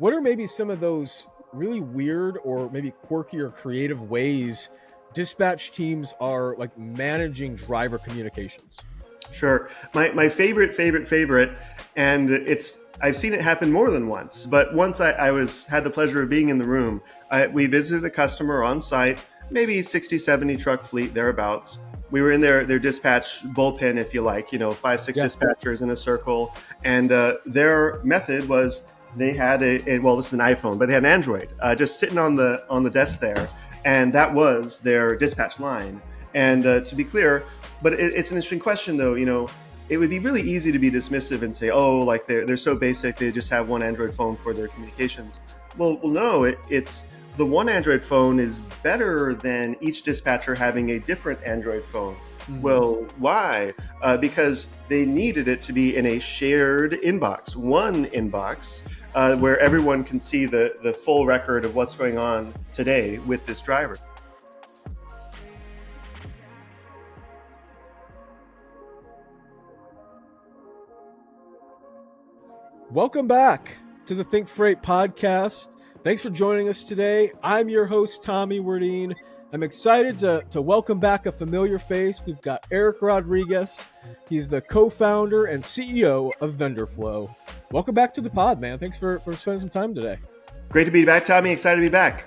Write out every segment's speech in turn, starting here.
What are maybe some of those really weird or maybe quirky or creative ways dispatch teams are like managing driver communications? Sure. My favorite, and I've seen it happen more than once. But once I had the pleasure of being in the room. We visited a customer on site, maybe 60, 70 truck fleet thereabouts. We were in their dispatch bullpen, if you like, 5, 6 dispatchers in a circle, and their method was they had well, this is an iPhone, but they had an Android just sitting on the desk there, and that was their dispatch line. And to be clear. But it's an interesting question, though. It would be really easy to be dismissive and say, "Oh, like they're so basic. They just have one Android phone for their communications." Well, no. It's the one Android phone is better than each dispatcher having a different Android phone. Mm-hmm. Well, why? Because they needed it to be in a shared inbox, one inbox, where everyone can see the full record of what's going on today with this driver. Welcome back to the ThinkFreight Podcast. Thanks for joining us today. I'm your host, Tommy Wardine. I'm excited to welcome back a familiar face. We've got Eric Rodriguez. He's the co-founder and CEO of VendorFlow. Welcome back to the pod, man. Thanks for spending some time today. Great to be back, Tommy. Excited to be back.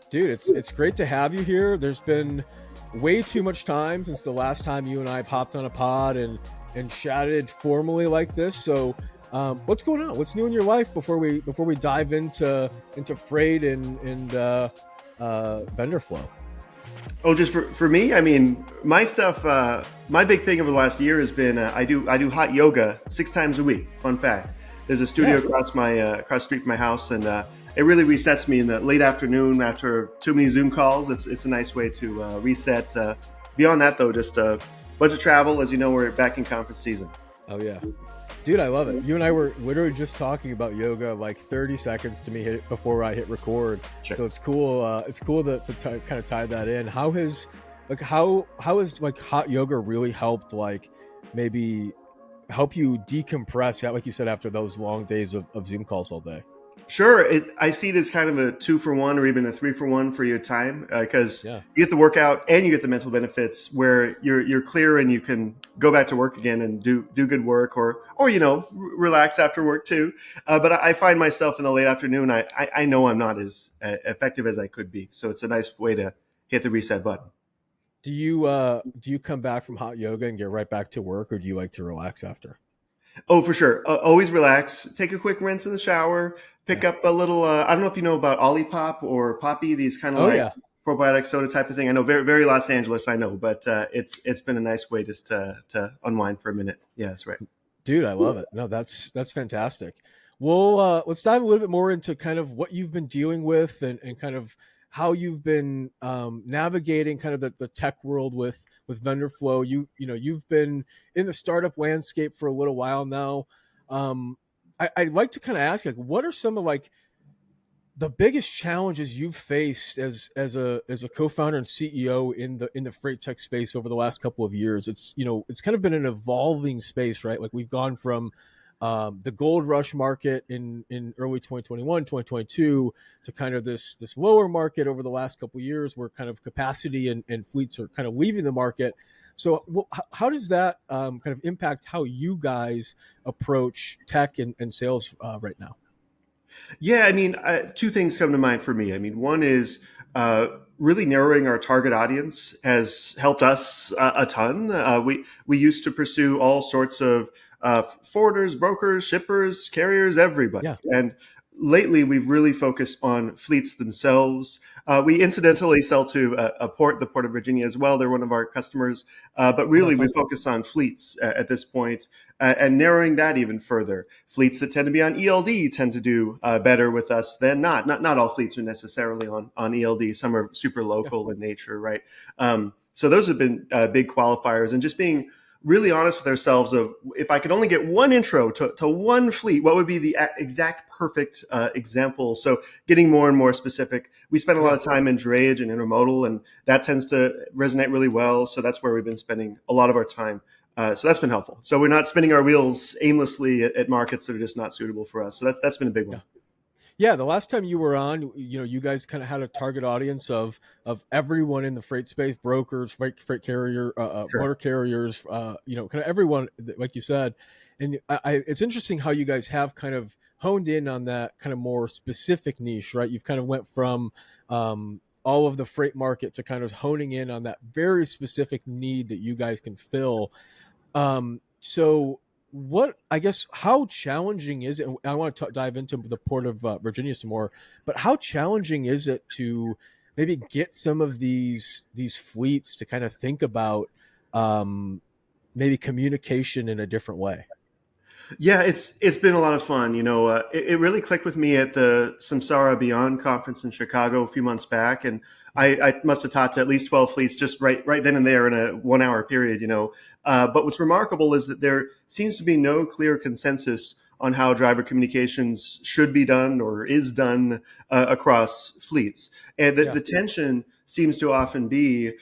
Dude, it's great to have you here. There's been way too much time since the last time you and I have hopped on a pod and chatted formally like this. So what's going on? What's new in your life before we dive into freight and VendorFlow? Oh, just for me, I mean, my stuff. My big thing over the last year has been I do hot yoga 6 times a week. Fun fact: there's a studio across the street from my house, and it really resets me in the late afternoon after too many Zoom calls. It's a nice way to reset. Beyond that, though, just a bunch of travel. As you know, we're back in conference season. Oh yeah. Dude, I love it. You and I were literally just talking about yoga like 30 seconds to me before I hit record. Sure. So it's cool. It's cool to kind of tie that in. How has hot yoga really helped maybe help you decompress, like you said, after those long days of Zoom calls all day? Sure. I see it as kind of a 2-for-1 or even a 3-for-1 for your time because you get the workout and you get the mental benefits where you're clear and you can go back to work again and do good work or relax after work too. But I find myself in the late afternoon, I know I'm not as effective as I could be. So it's a nice way to hit the reset button. Do you come back from hot yoga and get right back to work, or do you like to relax after? Oh, for sure. Always relax. Take a quick rinse in the shower. Pick up a little. I don't know if you know about Olipop or Poppy. These kind of probiotic soda type of thing. I know very very Los Angeles. I know, but it's been a nice way just to unwind for a minute. Yeah, that's right. Dude, I love it. No, that's fantastic. Well, let's dive a little bit more into kind of what you've been dealing with and kind of how you've been navigating kind of the tech world with VendorFlow. You've been in the startup landscape for a little while now. I'd like to kind of ask, what are some of the biggest challenges you've faced as a co-founder and CEO in the freight tech space over the last couple of years? It's kind of been an evolving space, right? Like we've gone from the gold rush market in early 2021, 2022 to kind of this lower market over the last couple of years where kind of capacity and fleets are kind of leaving the market. So how does that kind of impact how you guys approach tech and sales right now? Yeah, I mean, 2 things come to mind for me. I mean, one is really narrowing our target audience has helped us a ton. We used to pursue all sorts of forwarders, brokers, shippers, carriers, everybody. Yeah. And lately, we've really focused on fleets themselves. We incidentally sell to the Port of Virginia as well. They're one of our customers. But really, we focus on fleets at this point and narrowing that even further. Fleets that tend to be on ELD tend to do better with us than not. Not all fleets are necessarily on ELD. Some are super local in nature, right? So those have been big qualifiers. And just being really honest with ourselves of if I could only get one intro to one fleet, what would be the exact perfect example? So getting more and more specific. We spend a lot of time in drayage and intermodal, and that tends to resonate really well. So that's where we've been spending a lot of our time. So that's been helpful. So we're not spinning our wheels aimlessly at markets that are just not suitable for us. So that's been a big one. Yeah, the last time you were on, you guys kind of had a target audience of everyone in the freight space, brokers, freight carrier, Sure. motor carriers, kind of everyone, like you said. And it's interesting how you guys have kind of honed in on that kind of more specific niche, right? You've kind of went from all of the freight market to kind of honing in on that very specific need that you guys can fill. So what I guess how challenging is it? And I want to dive into the port of Virginia some more, but how challenging is it to maybe get some of these fleets to kind of think about um, maybe communication in a different way? Yeah, it's been a lot of fun. It really clicked with me at the Samsara Beyond conference in Chicago a few months back, and I must have talked to at least 12 fleets just right then and there in a 1 hour period. But what's remarkable is that there seems to be no clear consensus on how driver communications should be done or is done across fleets, and that Yeah. the tension seems to often be,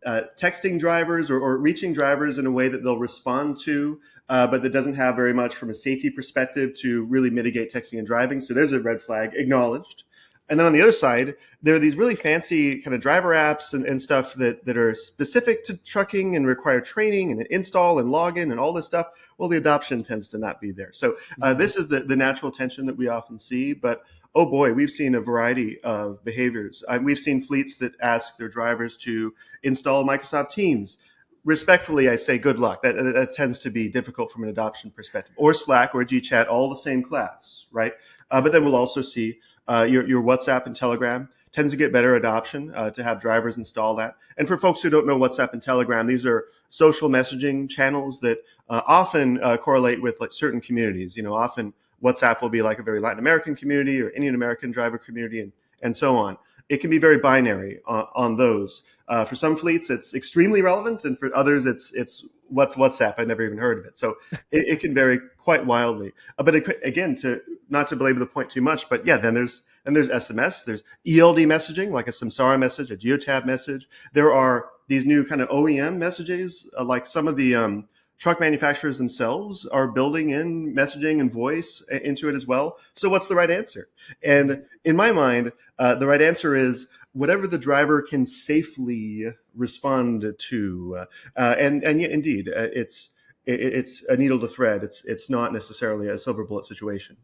texting drivers or reaching drivers in a way that they'll respond to, but that doesn't have very much from a safety perspective to really mitigate texting and driving. So there's a red flag acknowledged. And then on the other side, there are these really fancy kind of driver apps and stuff that are specific to trucking and require training and install and login and all this stuff. Well, the adoption tends to not be there. So Mhm. this is the natural tension that we often see. But oh boy, we've seen a variety of behaviors. We've seen fleets that ask their drivers to install Microsoft Teams. Respectfully, I say good luck. That tends to be difficult from an adoption perspective. Or Slack or GChat, all the same class, right? But then we'll also see your WhatsApp and Telegram tends to get better adoption to have drivers install that. And for folks who don't know WhatsApp and Telegram, these are social messaging channels that often correlate with like certain communities. Often WhatsApp will be like a very Latin American community or Indian American driver community and so on. It can be very binary on those. For some fleets, it's extremely relevant, and for others, it's what's WhatsApp. I never even heard of it. So it can vary quite wildly. But again, to not to belabor the point too much, but yeah, then there's SMS, there's ELD messaging, like a Samsara message, a Geotab message. There are these new kind of OEM messages, like some of the truck manufacturers themselves are building in messaging and voice into it as well. So what's the right answer? Mhm. And in my mind, the right answer is whatever the driver can safely respond to. And yeah, indeed, it's a needle to thread. It's not necessarily a silver bullet situation.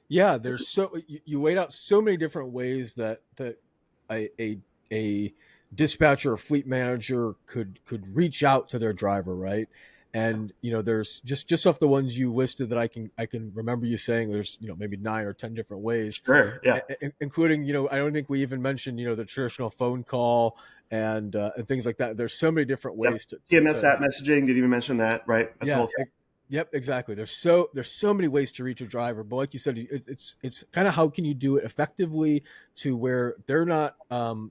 Yeah, there's you laid out so many different ways that a a, a dispatcher or fleet manager could reach out to their driver, right? And there's just off the ones you listed that I can remember you saying there's maybe 9 or 10 different ways, Sure. Yeah. including I don't think we even mentioned the traditional phone call and things like that. There's so many different Yep. ways TMS app messaging. Didn't even mention that. Right. That's a yeah, whole thing. yep, exactly. There's so many ways to reach a driver, but like you said, it's kind of how can you do it effectively to where they're not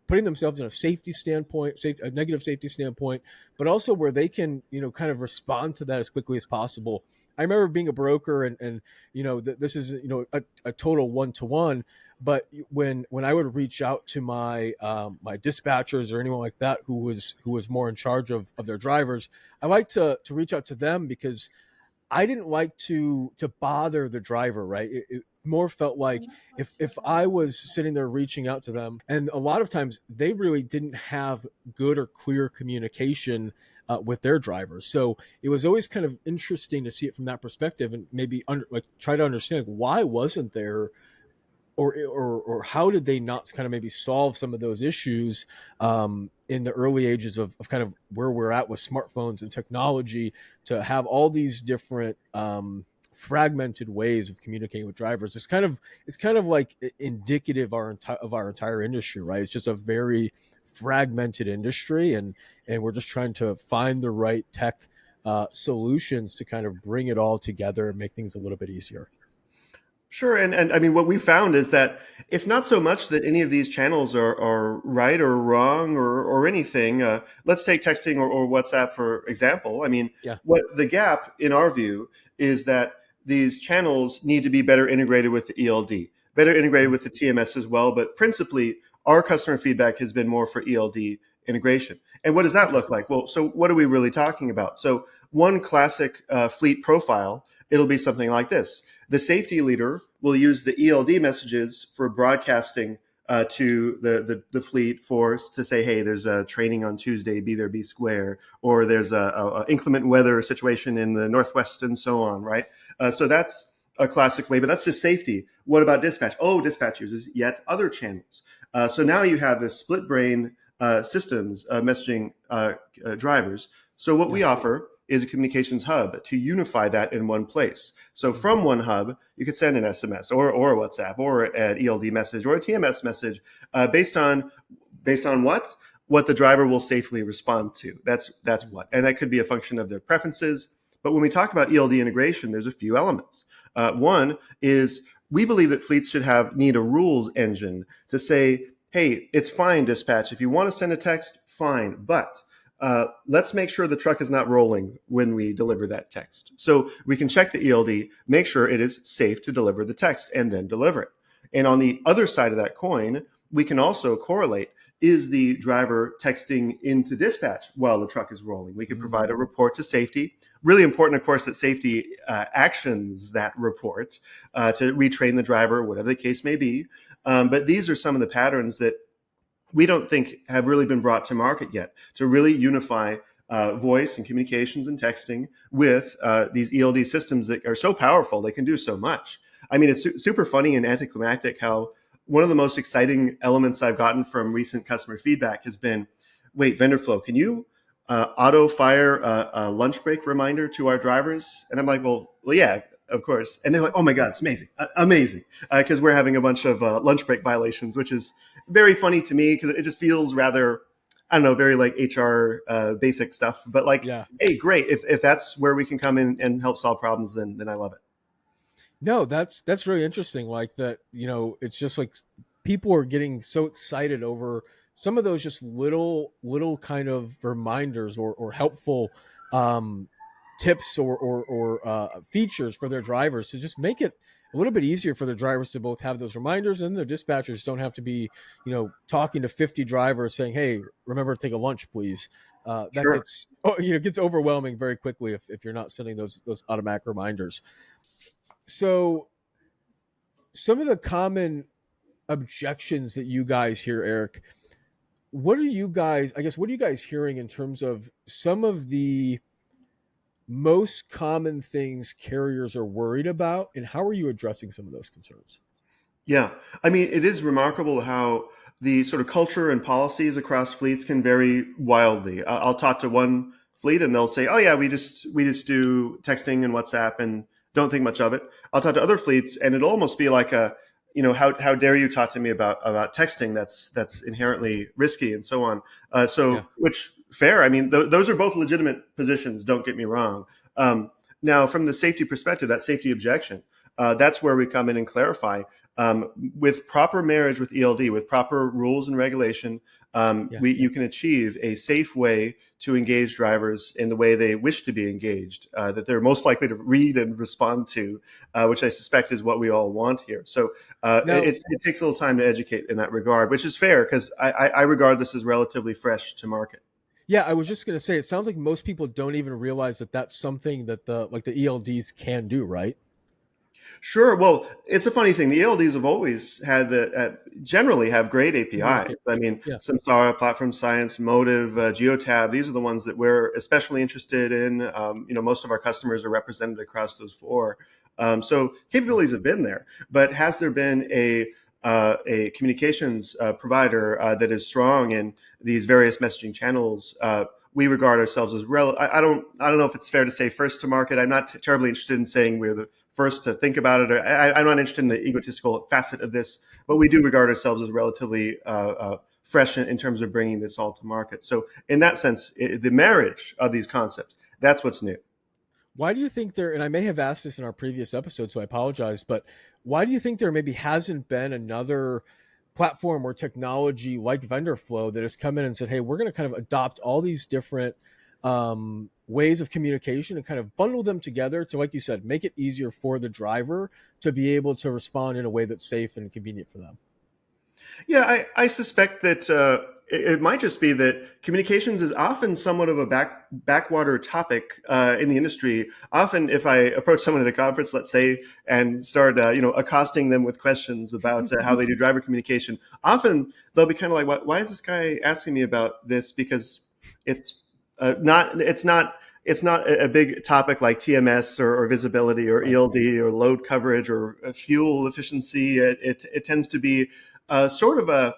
putting themselves in a safety standpoint, a negative safety standpoint, but also where they can kind of respond to that as quickly as possible. I remember being a broker, and this is a total one to one. But when I would reach out to my dispatchers or anyone like that who was more in charge of their drivers, I like to reach out to them because I didn't like to bother the driver, right? It more felt like if I was sitting there reaching out to them, and a lot of times they really didn't have good or clear communication with their drivers. So it was always kind of interesting to see it from that perspective, and maybe like try to understand why wasn't there or how did they not kind of maybe solve some of those issues in the early ages of kind of where we're at with smartphones and technology to have all these different fragmented ways of communicating with drivers. It's kind of like indicative of our entire industry, right? It's just a very fragmented industry, and we're just trying to find the right tech solutions to kind of bring it all together and make things a little bit easier. Sure, and I mean, what we found is that it's not so much that any of these channels are right or wrong or anything. Let's take texting or WhatsApp for example. I mean, Yeah. what the gap in our view is that these channels need to be better integrated with the ELD, better integrated with the TMS as well. But principally, our customer feedback has been more for ELD integration. And what does that look Interesting. like? Well, so what are we really talking about? So one classic fleet profile, it'll be something like this. The safety leader will use the ELD messages for broadcasting to the fleet force to say, hey, there's a training on Tuesday, be there, be square, or there's a inclement weather situation in the Northwest and so on, right? So that's a classic way, but that's just safety. What about dispatch? Oh, dispatch uses yet other channels. So now you have this split brain systems messaging drivers. So what we Yeah. offer is a communications hub to unify that in one place. So from one hub, you could send an SMS or a WhatsApp or an ELD message or a TMS message based on what the driver will safely respond to. That's what, and that could be a function of their preferences. But when we talk about ELD integration, there's a few elements. One is we believe that fleets should need a rules engine to say, hey, it's fine, dispatch. If you want to send a text, fine, but let's make sure the truck is not rolling when we deliver that text. So we can check the ELD, make sure it is safe to deliver the text, and then deliver it. And on the other side of that coin, we can also correlate, is the driver texting into dispatch while the truck is rolling? We can provide a report to safety. Really important, of course, that safety actions that report to retrain the driver, whatever the case may be. But these are some of the patterns that we don't think have really been brought to market yet to really unify voice and communications and texting with these ELD systems that are so powerful. They can do so much. I mean, it's super funny and anticlimactic how one of the most exciting elements I've gotten from recent customer feedback has been, wait, VendorFlow, can you auto fire a lunch break reminder to our drivers? And I'm like, well, yeah, of course. And they're like, oh my God, it's amazing. Amazing. Because we're having a bunch of lunch break violations, which is very funny to me because it just feels rather, I don't know, very like HR basic stuff. But like, Yeah. hey, great. If that's where we can come in and help solve problems, then I love it. No, that's really interesting. Like that, it's just like people are getting so excited over some of those just little kind of reminders or helpful um, tips or features for their drivers to just make it a little bit easier for the drivers to both have those reminders, and the dispatchers don't have to be, talking to 50 drivers saying, "Hey, remember to take a lunch, please." That Sure. gets overwhelming very quickly if you're not sending those automatic reminders. So some of the common objections that you guys hear, Eric, what are you guys hearing in terms of some of the most common things carriers are worried about, and how are you addressing some of those concerns? Yeah. I mean, it is remarkable how the sort of culture and policies across fleets can vary wildly. I'll talk to one fleet and they'll say, "Oh yeah, we just do texting and WhatsApp and don't think much of it." I'll talk to other fleets and it'll almost be like how dare you talk to me about texting? That's inherently risky and so on. Yeah. Which fair. I mean, those are both legitimate positions. Don't get me wrong. Now, from the safety perspective, that safety objection, that's where we come in and clarify with proper marriage with ELD, with proper rules and regulation, Yeah. you can achieve a safe way to engage drivers in the way they wish to be engaged, that they're most likely to read and respond to, which I suspect is what we all want here. So Now, it takes a little time to educate in that regard, which is fair because I regard this as relatively fresh to market. yeah, I was just going to say, it sounds like most people don't even realize that that's something that the ELDs can do, right? Sure. Well, it's a funny thing. The ELDs have always had generally have great APIs. Communicate. I mean, Yeah. Samsara, Platform Science, Motive, Geotab. These are the ones that we're especially interested in. Most of our customers are represented across those four. So capabilities have been there, but has there been a communications provider that is strong in these various messaging channels? We regard ourselves as I don't know if it's fair to say first to market. I'm not terribly interested in saying we're the first to think about it. Or I'm not interested in the egotistical facet of this, but we do regard ourselves as relatively fresh in terms of bringing this all to market. So in that sense, the marriage of these concepts, that's what's new. Why do you think there, and I may have asked this in our previous episode, so I apologize, but why do you think there maybe hasn't been another platform or technology like VendorFlow that has come in and said, hey, we're going to kind of adopt all these different ways of communication and kind of bundle them together to, like you said, make it easier for the driver to be able to respond in a way that's safe and convenient for them? Yeah, I suspect that it might just be that communications is often somewhat of a backwater topic in the industry. Often, if I approach someone at a conference, let's say, and start accosting them with questions about how they do driver communication, often they'll be kind of like, why is this guy asking me about this? Because it's not a big topic like TMS or visibility or Right. ELD or load coverage or fuel efficiency. It tends to be sort of a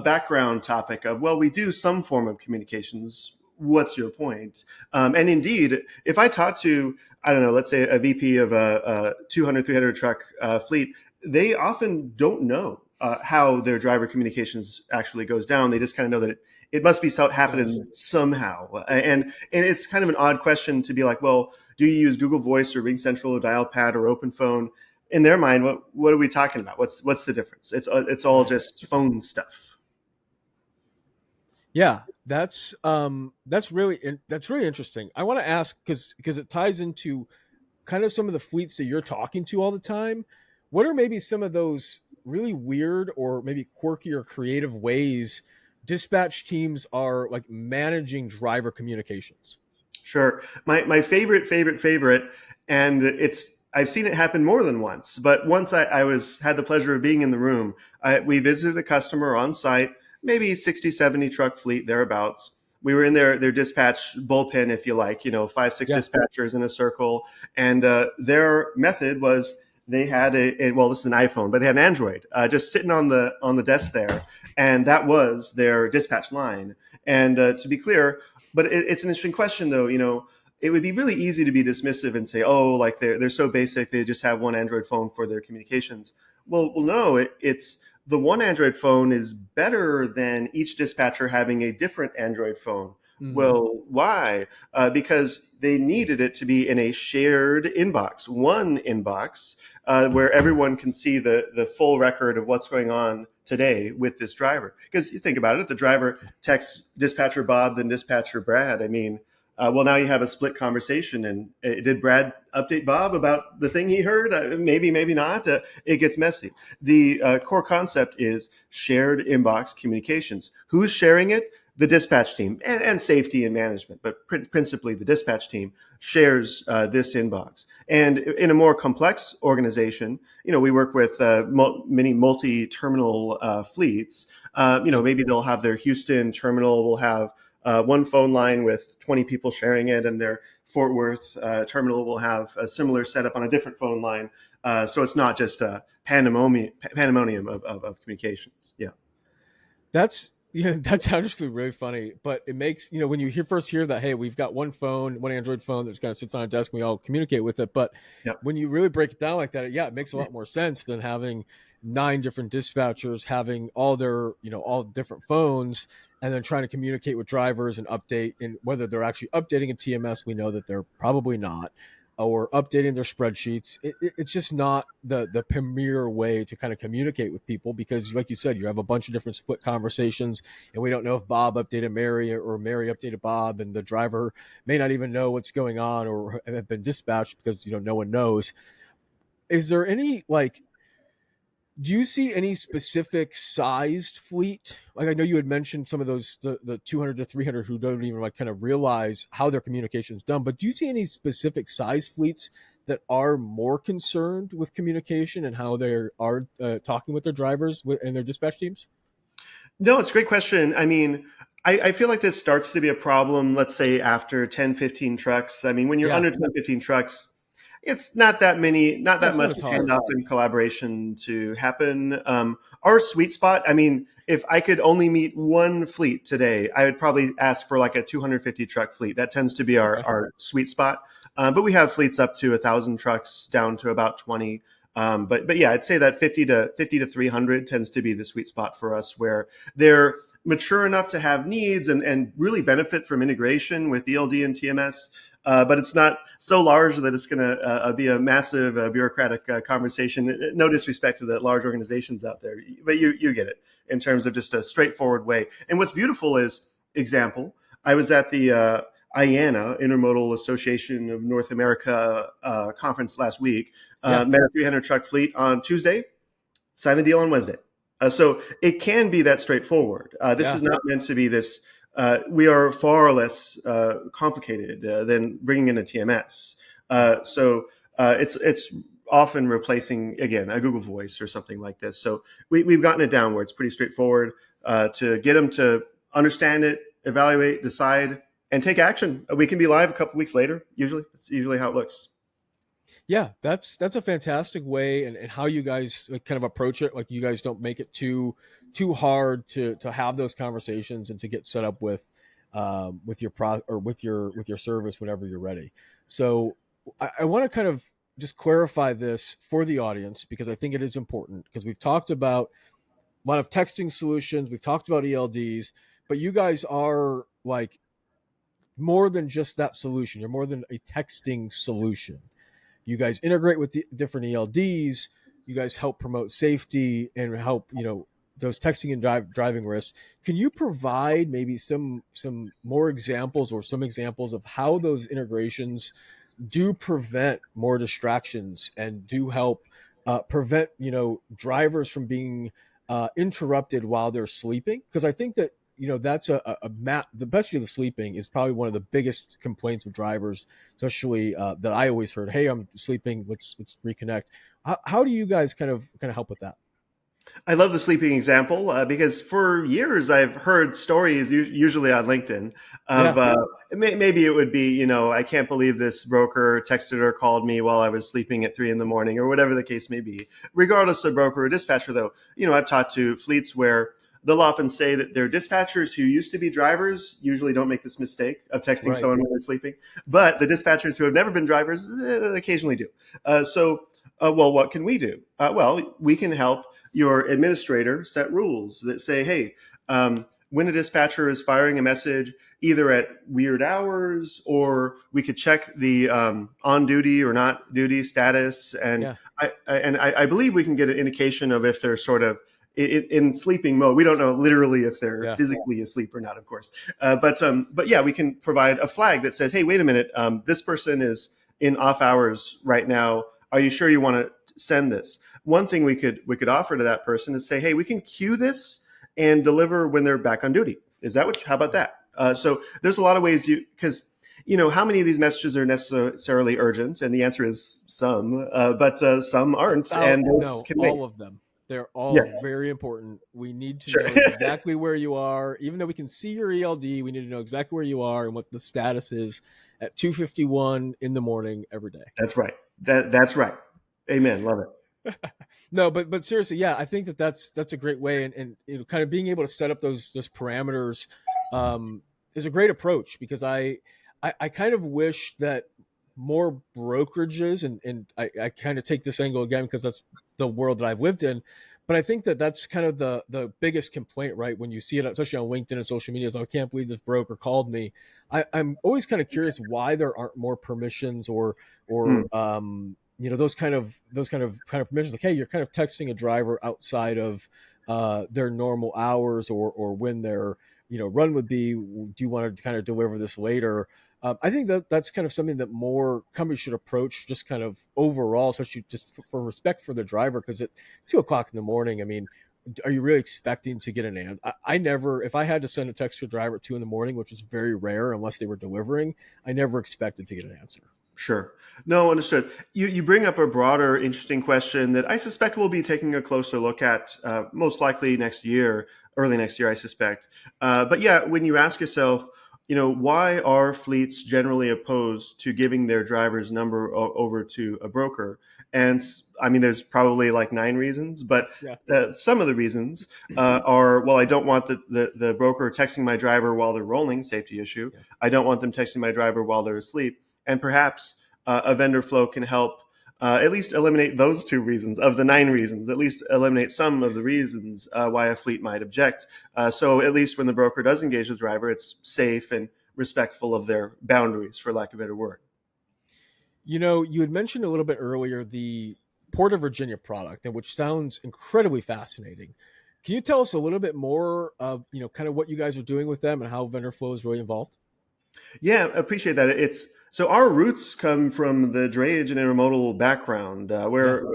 background topic of, well, we do some form of communications. What's your point? And indeed, if I talk to, I don't know, let's say a VP of a 200, 300 truck fleet, they often don't know how their driver communications actually goes down. They just kind of know that it must be happening somehow. And it's kind of an odd question to be like, well, do you use Google Voice or Ring Central or Dialpad or OpenPhone? In their mind, what are we talking about? What's the difference? It's all just phone stuff. Yeah, that's really interesting. I want to ask because it ties into kind of some of the fleets that you're talking to all the time. What are maybe some of those really weird or maybe quirky or creative ways dispatch teams are like managing driver communications? Sure. My favorite, and I've seen it happen more than once, but once I had the pleasure of being in the room. We visited a customer on site, maybe 60, 70 truck fleet, thereabouts. We were in their dispatch bullpen, if you like, 5, 6 Yeah. dispatchers in a circle. And their method was they had well, this is an iPhone, but they had an Android just sitting on the desk there. And that was their dispatch line. And to be clear, but it's an interesting question, though. It would be really easy to be dismissive and say, "Oh, like they're so basic; they just have one Android phone for their communications." Well, no. It's the one Android phone is better than each dispatcher having a different Android phone. Mm-hmm. Well, why? Because they needed it to be in a shared inbox, one inbox, where everyone can see the full record of what's going on today with this driver. Because you think about it, if the driver texts dispatcher Bob, then dispatcher Brad, I mean, well, now you have a split conversation. And did Brad update Bob about the thing he heard? Maybe, maybe not. It gets messy. The core concept is shared inbox communications. Who's sharing it? The dispatch team and safety and management, but principally the dispatch team shares this inbox. And in a more complex organization, we work with many multi-terminal fleets. Maybe they'll have their Houston terminal will have one phone line with 20 people sharing it, and their Fort Worth terminal will have a similar setup on a different phone line. So it's not just a pandemonium of communications. Yeah. That's actually really funny. But it makes when you first hear that, hey, we've got one phone, one Android phone that just kind of sits on a desk and we all communicate with it. But Yep. when you really break it down like that, it makes a lot more sense than having 9 different dispatchers having all their all different phones and then trying to communicate with drivers and update. And whether they're actually updating a TMS, we know that they're probably not, or updating their spreadsheets. It's just not the premier way to kind of communicate with people, because like you said, you have a bunch of different split conversations, and we don't know if Bob updated Mary or Mary updated Bob, and the driver may not even know what's going on or have been dispatched because no one knows. Is there any do you see any specific sized fleet? Like, I know you had mentioned some of those, the 200 to 300 who don't even kind of realize how their communication is done. But do you see any specific size fleets that are more concerned with communication and how they are talking with their drivers and their dispatch teams? No, it's a great question. I mean, I feel like this starts to be a problem, let's say after 10, 15 trucks. I mean, when you're Yeah, under 10, 15 trucks, it's not that many, not that that's not much as hard. handoff and collaboration to happen. Our sweet spot, I mean, if I could only meet one fleet today, I would probably ask for like a 250 truck fleet. That tends to be Okay. our sweet spot. But we have fleets up to 1,000 trucks down to about 20. But yeah, I'd say that 50 to 300 tends to be the sweet spot for us, where they're mature enough to have needs and really benefit from integration with ELD and TMS. But it's not so large that it's going to be a massive bureaucratic conversation. No disrespect to the large organizations out there, but you get it in terms of just a straightforward way. And what's beautiful is, example, I was at the IANA, Intermodal Association of North America conference last week. Yeah. Met a 300 truck fleet on Tuesday, signed the deal on Wednesday. So it can be that straightforward. This Yeah. is not meant to be this. We are far less complicated than bringing in a TMS. It's often replacing again a Google Voice or something like this. So we've gotten it down where it's pretty straightforward to get them to understand it, evaluate, decide, and take action. We can be live a couple weeks later. Usually, it's usually how it looks. Yeah, that's a fantastic way, and how you guys like, kind of approach it. Like you guys don't make it too hard to have those conversations and to get set up with your pro or with your service whenever you're ready. So I want to kind of just clarify this for the audience because I think it is important because we've talked about a lot of texting solutions, we've talked about ELDs, but you guys are like more than just that solution. You're more than a texting solution. You guys integrate with the different ELDs. You guys help promote safety and help, those texting and driving risks. Can you provide maybe some more examples or some examples of how those integrations do prevent more distractions and do help prevent drivers from being interrupted while they're sleeping? Because I think that that's a map. The best of the sleeping is probably one of the biggest complaints of drivers, especially that I always heard. Hey, I'm sleeping. Let's reconnect. How do you guys kind of help with that? I love the sleeping example because for years I've heard stories, usually on LinkedIn, of Yeah, maybe it would be, I can't believe this broker texted or called me while I was sleeping at 3 a.m. or whatever the case may be. Regardless of broker or dispatcher, though, I've talked to fleets where they'll often say that their dispatchers who used to be drivers usually don't make this mistake of texting right. someone while they're sleeping, but the dispatchers who have never been drivers occasionally do. Well, what can we do? Well, we can help your administrator set rules that say, hey, when a dispatcher is firing a message, either at weird hours, or we could check the on duty or not duty status, and Yeah, I believe we can get an indication of if they're sort of in sleeping mode. We don't know literally if they're yeah, physically asleep or not, of course, but yeah, we can provide a flag that says, hey, wait a minute, this person is in off hours right now. Are you sure you want to send this? One thing we could offer to that person is say, hey, we can queue this and deliver when they're back on duty. Is that what? How about that? So there's a lot of ways because how many of these messages are necessarily urgent? And the answer is some, but some aren't, about and those no, can wait. all of them. They're Yeah, all very important. We need to sure. know exactly where you are, even though we can see your ELD. We need to know exactly where you are and what the status is at 2:51 in the morning every day. That's right. That's right. Amen. Love it. No, but seriously, yeah, I think that's a great way, and kind of being able to set up those parameters is a great approach because I kind of wish that more brokerages and I kind of take this angle again because that's the world that I've lived in, but I think that that's kind of the biggest complaint, right? When you see it, especially on LinkedIn and social media, is I can't believe this broker called me. I'm always kind of curious why there aren't more permissions or Hmm. those kind of permissions, like hey, you're kind of texting a driver outside of their normal hours or when their run would be. Do you want to kind of deliver this later? I think that that's kind of something that more companies should approach, just kind of overall, especially just for respect for the driver. Because at 2 o'clock in the morning, I mean, are you really expecting to get an answer? I never, if I had to send a text to a driver at 2 in the morning, which is very rare unless they were delivering, I never expected to get an answer. Sure. No, understood. You bring up a broader, interesting question that I suspect we'll be taking a closer look at most likely next year, early next year, I suspect. But yeah, when you ask yourself, why are fleets generally opposed to giving their driver's number over to a broker? And I mean, there's probably like 9 reasons, but Yeah. some of the reasons are, well, I don't want the broker texting my driver while they're rolling, safety issue. Yeah. I don't want them texting my driver while they're asleep. And perhaps a vendor flow can help at least eliminate those 2 reasons of the 9 reasons, at least eliminate some of the reasons why a fleet might object. So at least when the broker does engage the driver, it's safe and respectful of their boundaries, for lack of a better word. You had mentioned a little bit earlier the Port of Virginia product, and which sounds incredibly fascinating. Can you tell us a little bit more of kind of what you guys are doing with them and how vendor flow is really involved? Yeah, appreciate that. So our roots come from the drayage and intermodal background, Yeah. where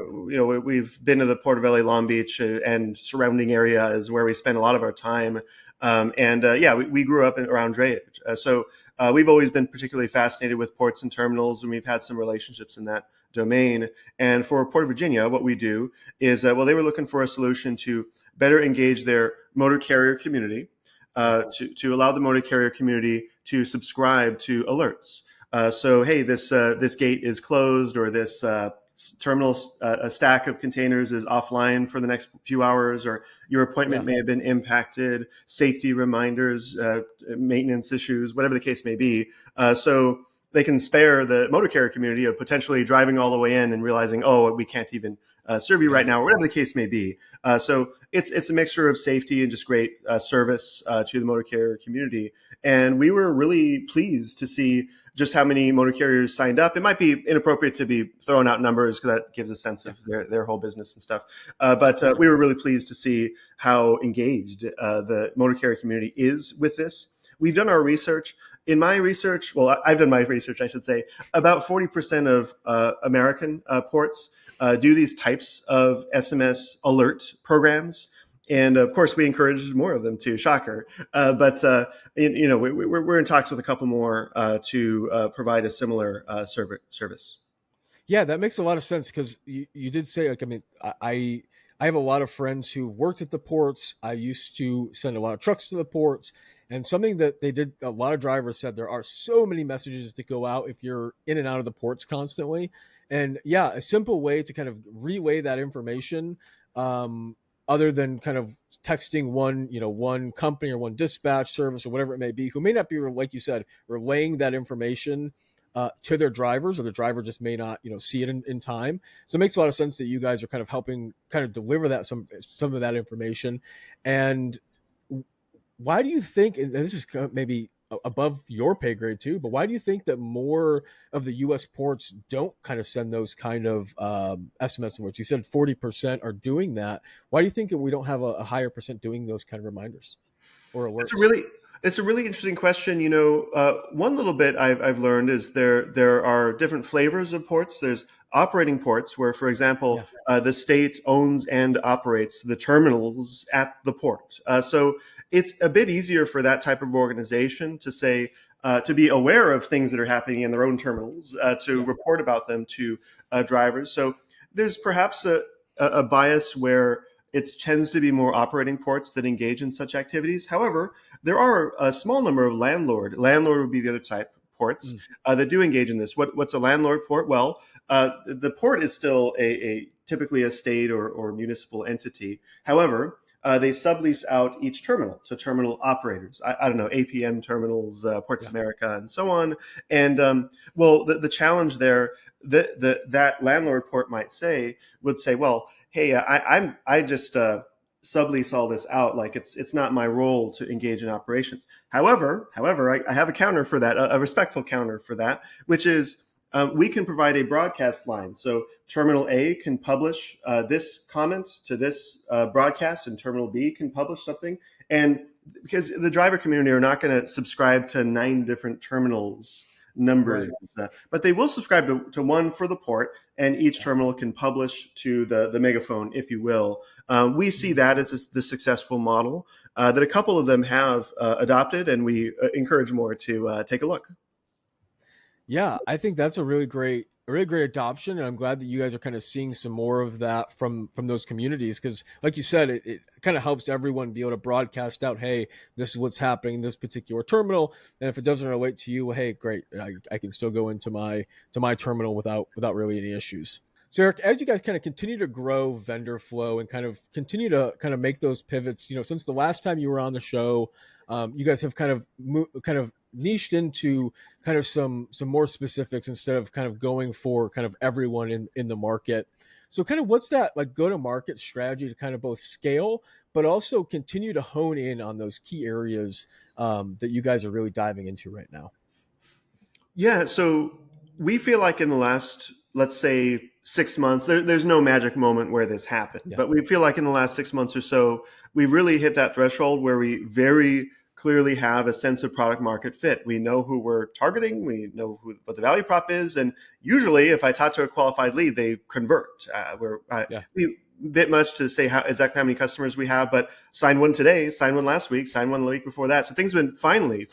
we've been to the Port of LA Long Beach and surrounding area is where we spend a lot of our time. And yeah, we grew up around drayage, so we've always been particularly fascinated with ports and terminals, and we've had some relationships in that domain. And for Port of Virginia, what we do is, well, they were looking for a solution to better engage their motor carrier community, Yeah. to allow the motor carrier community to subscribe to alerts. So, hey, this gate is closed, or this terminal a stack of containers is offline for the next few hours, or your appointment Yeah. may have been impacted. Safety reminders, maintenance issues, whatever the case may be. So they can spare the motor carrier community of potentially driving all the way in and realizing, oh, we can't even serve you Yeah. right now, or whatever the case may be. So it's a mixture of safety and just great service to the motor carrier community. And we were really pleased to see just how many motor carriers signed up. It might be inappropriate to be throwing out numbers because that gives a sense Yeah. of their whole business and stuff. But we were really pleased to see how engaged the motor carrier community is with this. We've done our research. In my research, well, I've done my research, I should say, about 40% of American ports do these types of SMS alert programs. And of course, we encourage more of them too. Shocker, but we're in talks with a couple more to provide a similar service. Yeah, that makes a lot of sense because you did say, like, I mean, I have a lot of friends who worked at the ports. I used to send a lot of trucks to the ports, and something that they did, a lot of drivers said there are so many messages that go out if you're in and out of the ports constantly. And yeah, a simple way to kind of relay that information, other than kind of texting one company or one dispatch service or whatever it may be, who may not be, like you said, relaying that information to their drivers, or the driver just may not see it in time. So it makes a lot of sense that you guys are kind of helping kind of deliver that some of that information. And why do you think, and this is maybe above your pay grade too, but why do you think that more of the US ports don't kind of send those kind of SMS alerts? You said 40% are doing that. Why do you think that we don't have a higher percent doing those kind of reminders or It's a alerts? really it's a really interesting question. One little bit I've learned is there are different flavors of ports. There's operating ports where, for example, Yeah. the state owns and operates the terminals at the port. So it's a bit easier for that type of organization to say, to be aware of things that are happening in their own terminals, to Yeah. report about them to drivers. So there's perhaps a bias where it tends to be more operating ports that engage in such activities. However, there are a small number of landlord would be the other type, ports Mm. that do engage in this. What's a landlord port? Well, the port is still a typically a state or municipal entity. However, they sublease out each terminal to terminal operators. I don't know, APM terminals, Ports Yeah. America, and so on. And well, the challenge there, that landlord port would say, well, hey, I just sublease all this out. Like it's not my role to engage in operations. However, I have a counter for that, a respectful counter for that, which is we can provide a broadcast line. So Terminal A can publish this comment to this broadcast, and Terminal B can publish something. And because the driver community are not going to subscribe to 9 different terminals numbers, Right. but they will subscribe to one for the port, and each Yeah. terminal can publish to the megaphone, if you will. We see Mhm. that as the successful model that a couple of them have adopted, and we encourage more to take a look. Yeah, I think that's a really great adoption, and I'm glad that you guys are kind of seeing some more of that from those communities because, like you said, it kind of helps everyone be able to broadcast out, hey, this is what's happening in this particular terminal, and if it doesn't relate to you, well, hey, great, I can still go into my terminal without really any issues. So Eric, as you guys kind of continue to grow vendor flow and kind of continue to kind of make those pivots, since the last time you were on the show, you guys have kind of niched into kind of some more specifics instead of kind of going for kind of everyone in the market. So kind of what's that like go to market strategy to kind of both scale but also continue to hone in on those key areas that you guys are really diving into right now? Yeah, so we feel like in the last, let's say, 6 months, there's no magic moment where this happened, Yeah. but we feel like in the last 6 months or so, we really hit that threshold where we very clearly have a sense of product market fit. We know who we're targeting. We know what the value prop is. And usually if I talk to a qualified lead, they convert. Yeah. We bit much to say exactly how many customers we have, but signed one today, signed one last week, signed one the week before that. So things have been finally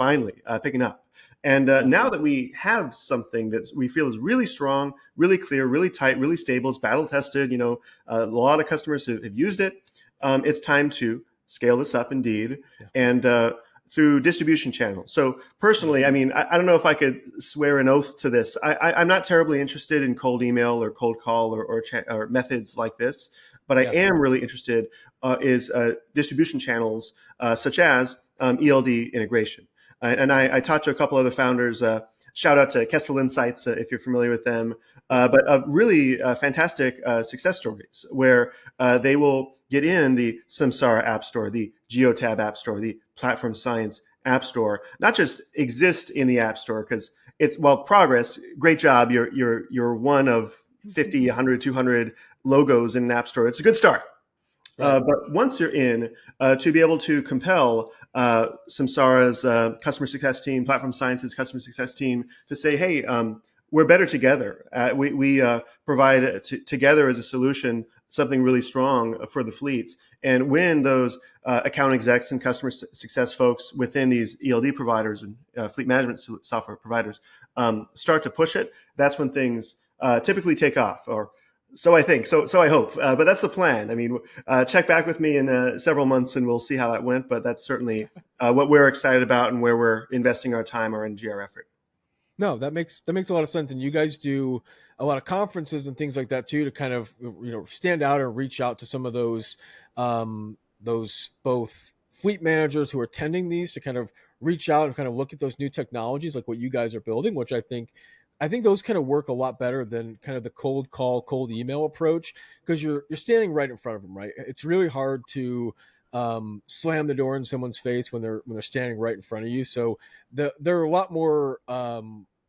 picking up. And Yeah. now that we have something that we feel is really strong, really clear, really tight, really stable, it's battle tested, a lot of customers have used it. It's time to scale this up indeed. Yeah. And through distribution channels. So personally, I mean, I don't know if I could swear an oath to this. I'm not terribly interested in cold email or cold call or methods like this, but I Yeah. am really interested is distribution channels such as ELD integration. And I talked to a couple other founders. Shout out to Kestrel Insights if you're familiar with them. But really fantastic success stories where they will get in the Samsara App Store, the Geotab App Store, the Platform Science App Store, not just exist in the App Store because it's progress. Great job. You're one of 50, 100, 200 logos in an App Store. It's a good start. Right. But once you're in, to be able to compel Samsara's customer success team, Platform Science's customer success team to say, hey, we're better together. We provide together as a solution something really strong for the fleets. And when those account execs and customer success folks within these ELD providers and fleet management software providers start to push it, that's when things typically take off, or so I think. So I hope. But that's the plan. I mean, check back with me in several months, and we'll see how that went. But that's certainly what we're excited about, and where we're investing our time, our energy, our effort. No, that makes a lot of sense. And you guys do a lot of conferences and things like that too, to kind of, stand out and reach out to some of those both fleet managers who are attending these, to kind of reach out and kind of look at those new technologies like what you guys are building, which I think those kind of work a lot better than kind of the cold call, cold email approach, because you're standing right in front of them, right? It's really hard to slam the door in someone's face when they're standing right in front of you. So they're a lot more,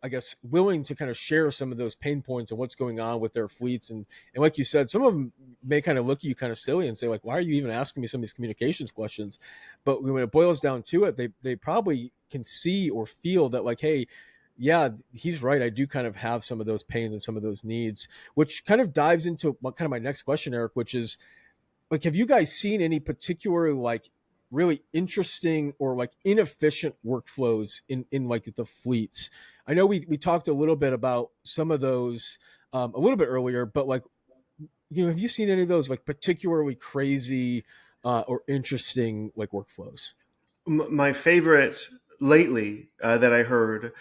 I guess, willing to kind of share some of those pain points and what's going on with their fleets. And like you said, some of them may kind of look at you kind of silly and say, like, why are you even asking me some of these communications questions? But when it boils down to it, they probably can see or feel that, like, hey, yeah, he's right. I do kind of have some of those pains and some of those needs, which kind of dives into kind of my next question, Eric, which is, like, have you guys seen any particular, like, really interesting or like inefficient workflows in like the fleets? I know we talked a little bit about some of those a little bit earlier, but, like, have you seen any of those, like, particularly crazy or interesting, like, workflows? My favorite lately that I heard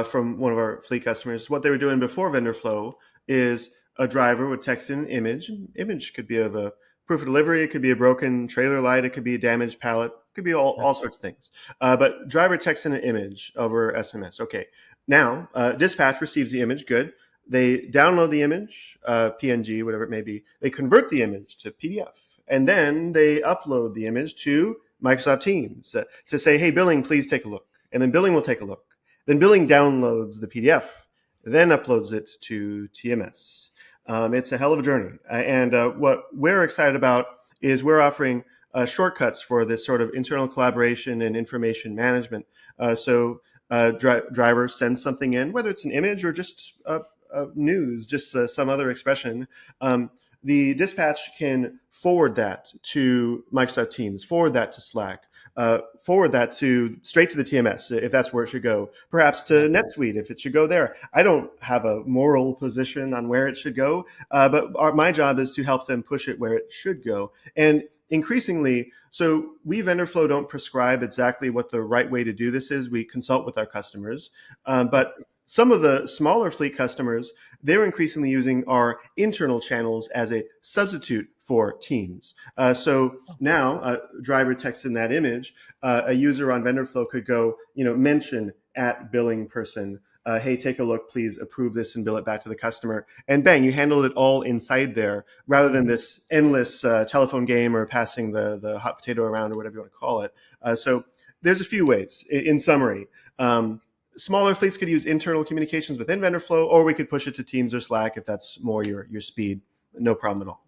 from one of our fleet customers, what they were doing before VendorFlow is a driver would text in an image. An image could be of a proof of delivery, it could be a broken trailer light, it could be a damaged pallet, it could be all sorts of things. But driver texts in an image over SMS. Okay, now dispatch receives the image, good. They download the image, PNG, whatever it may be. They convert the image to PDF, and then they upload the image to Microsoft Teams to say, hey, billing, please take a look. And then billing will take a look. Then billing downloads the PDF, then uploads it to TMS. It's a hell of a journey. And what we're excited about is we're offering shortcuts for this sort of internal collaboration and information management. So driver sends something in, whether it's an image or just news, just some other expression. The dispatch can forward that to Microsoft Teams, forward that to Slack, forward that straight to the TMS if that's where it should go, perhaps to NetSuite if it should go there. I don't have a moral position on where it should go, but my job is to help them push it where it should go. And increasingly, so we VendorFlow don't prescribe exactly what the right way to do this is. We consult with our customers, but some of the smaller fleet customers, they're increasingly using our internal channels as a substitute for Teams. So now a driver texts in that image, a user on VendorFlow could go, mention at billing person, hey, take a look, please approve this and bill it back to the customer. And bang, you handled it all inside there rather than this endless telephone game or passing the hot potato around or whatever you want to call it. So there's a few ways in summary. Smaller fleets could use internal communications within VendorFlow, or we could push it to Teams or Slack if that's more your speed. No problem at all.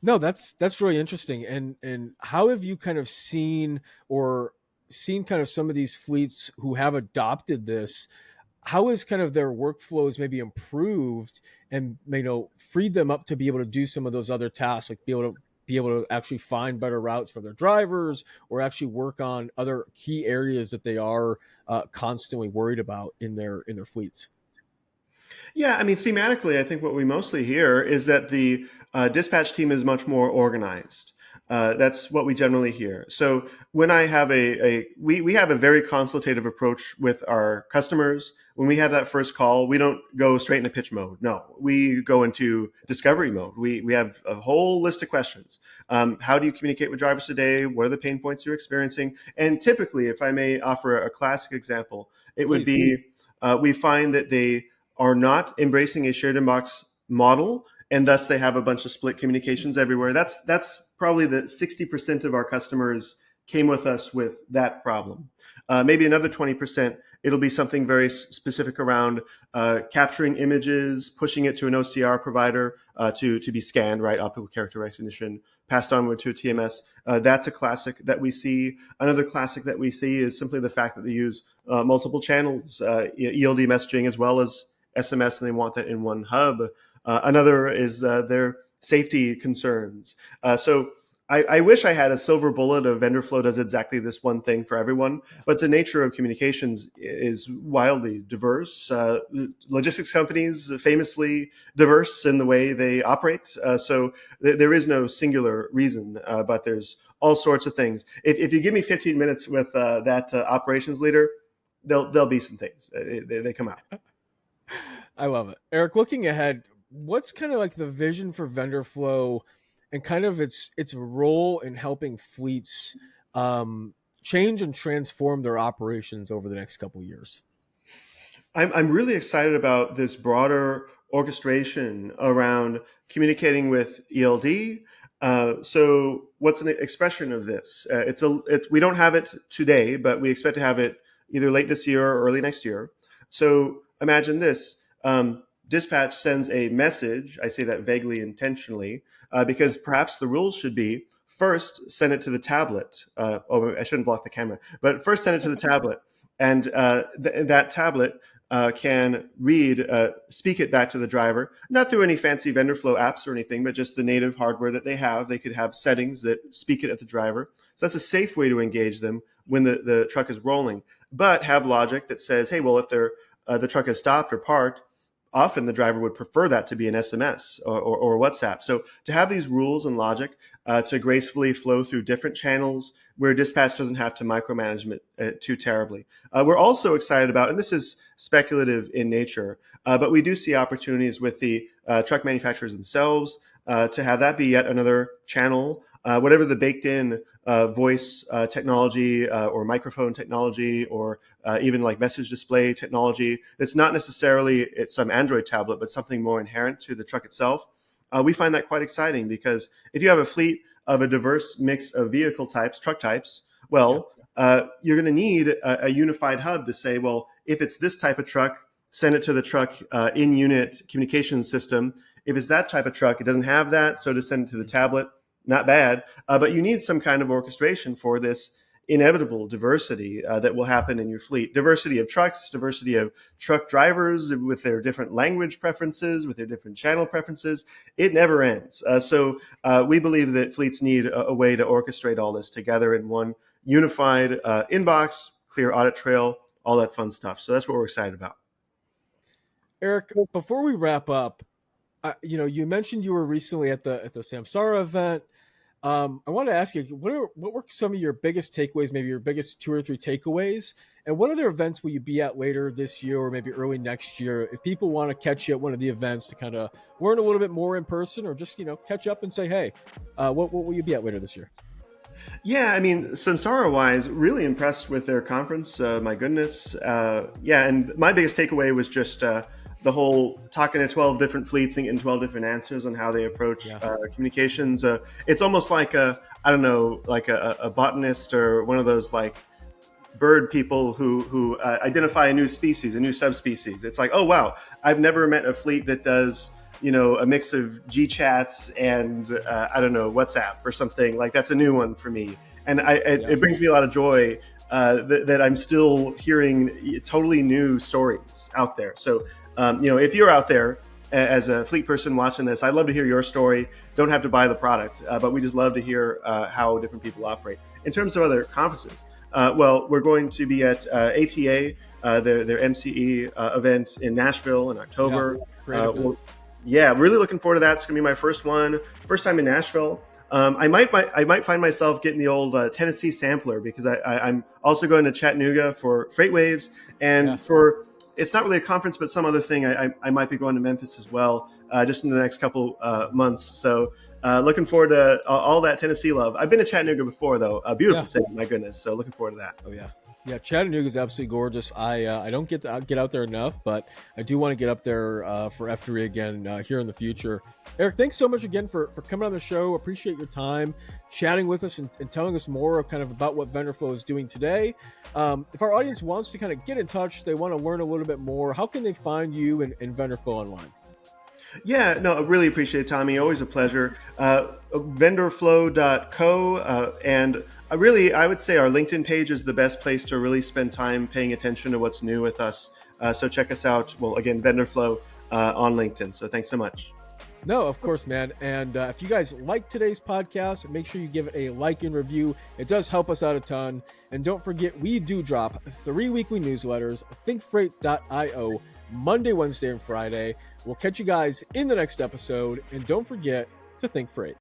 No, that's really interesting. And how have you kind of seen, or seen kind of some of these fleets who have adopted this, how is kind of their workflows maybe improved and freed them up to be able to do some of those other tasks, like be able to actually find better routes for their drivers, or actually work on other key areas that they are constantly worried about in their fleets. Yeah, I mean, thematically, I think what we mostly hear is that the dispatch team is much more organized. That's what we generally hear. So when I have we have a very consultative approach with our customers. When we have that first call, we don't go straight into pitch mode. No, we go into discovery mode. We have a whole list of questions. How do you communicate with drivers today? What are the pain points you're experiencing? And typically, if I may offer a classic example, it would Please. be we find that they are not embracing a shared inbox model, and thus they have a bunch of split communications everywhere. That's probably the 60% of our customers came with us with that problem. Maybe another 20%, it'll be something very specific around capturing images, pushing it to an OCR provider to be scanned, right? Optical character recognition, passed onward to a TMS. That's a classic that we see. Another classic that we see is simply the fact that they use multiple channels, ELD messaging as well as SMS, and they want that in one hub. Another is their safety concerns. So I wish I had a silver bullet of VendorFlow does exactly this one thing for everyone, but the nature of communications is wildly diverse. Logistics companies famously diverse in the way they operate. So there is no singular reason, but there's all sorts of things. If you give me 15 minutes with that operations leader, there'll be some things. They come out. I love it. Eric, looking ahead, what's kind of like the vision for VendorFlow and kind of its role in helping fleets change and transform their operations over the next couple of years? I'm really excited about this broader orchestration around communicating with ELD. So what's an expression of this? We don't have it today, but we expect to have it either late this year or early next year. So imagine this. Dispatch sends a message. I say that vaguely intentionally because perhaps the rules should be first send it to the tablet. I shouldn't block the camera, but first send it to the tablet. And that tablet can speak it back to the driver, not through any fancy VendorFlow apps or anything, but just the native hardware that they have. They could have settings that speak it at the driver. So that's a safe way to engage them when the truck is rolling, but have logic that says, hey, well, if the truck has stopped or parked, often the driver would prefer that to be an SMS or WhatsApp. So to have these rules and logic to gracefully flow through different channels where dispatch doesn't have to micromanage it too terribly. We're also excited about, and this is speculative in nature, but we do see opportunities with the truck manufacturers themselves to have that be yet another channel, whatever the baked in voice technology or microphone technology or even like message display technology. It's not necessarily some Android tablet, but something more inherent to the truck itself. We find that quite exciting because if you have a fleet of a diverse mix of vehicle types, truck types, well, you're going to need a unified hub to say, well, if it's this type of truck, send it to the truck in-unit communication system. If it's that type of truck, it doesn't have that, so to send it to the tablet. Not bad, but you need some kind of orchestration for this inevitable diversity that will happen in your fleet. Diversity of trucks, diversity of truck drivers with their different language preferences, with their different channel preferences. It never ends. So we believe that fleets need a way to orchestrate all this together in one unified inbox, clear audit trail, all that fun stuff. So that's what we're excited about. Eric, before we wrap up, you mentioned you were recently at the Samsara event. I want to ask you, what were some of your biggest takeaways, maybe your biggest 2 or 3 takeaways? And what other events will you be at later this year or maybe early next year if people want to catch you at one of the events to kind of learn a little bit more in person or just, catch up and say, hey, what will you be at later this year? Yeah, I mean, Samsara-wise, really impressed with their conference. My goodness. Yeah, and my biggest takeaway was just the whole talking to 12 different fleets and getting 12 different answers on how they approach communications. It's almost like like a botanist or one of those like bird people who identify a new species, a new subspecies. It's like, oh, wow, I've never met a fleet that does a mix of GChat and WhatsApp or something. Like that's a new one for me, and it brings me a lot of joy that I'm still hearing totally new stories out there. So, if you're out there as a fleet person watching this, I'd love to hear your story. Don't have to buy the product, but we just love to hear how different people operate. In terms of other conferences, we're going to be at ATA, their MCE event in Nashville in October. Really looking forward to that. It's going to be my first time in Nashville. I might find myself getting the old Tennessee sampler because I'm also going to Chattanooga for Freight Waves, and for it's not really a conference, but some other thing. I might be going to Memphis as well, just in the next couple months. So looking forward to all that Tennessee love. I've been to Chattanooga before, though. A beautiful city, my goodness. So looking forward to that. Oh yeah. Yeah, Chattanooga is absolutely gorgeous. I don't get out there enough, but I do want to get up there for F3 again here in the future. Eric, thanks so much again for coming on the show. Appreciate your time, chatting with us and telling us more of kind of about what VendorFlow is doing today. If our audience wants to kind of get in touch, they want to learn a little bit more, how can they find you and VendorFlow online? Yeah, no, I really appreciate it, Tommy. Always a pleasure. VendorFlow.co. And I would say our LinkedIn page is the best place to really spend time paying attention to what's new with us. So check us out. Well, again, VendorFlow on LinkedIn. So thanks so much. No, of course, man. And if you guys like today's podcast, make sure you give it a like and review. It does help us out a ton. And don't forget, we do drop 3 weekly newsletters, ThinkFreight.io, Monday, Wednesday, and Friday. We'll catch you guys in the next episode. And don't forget to think freight.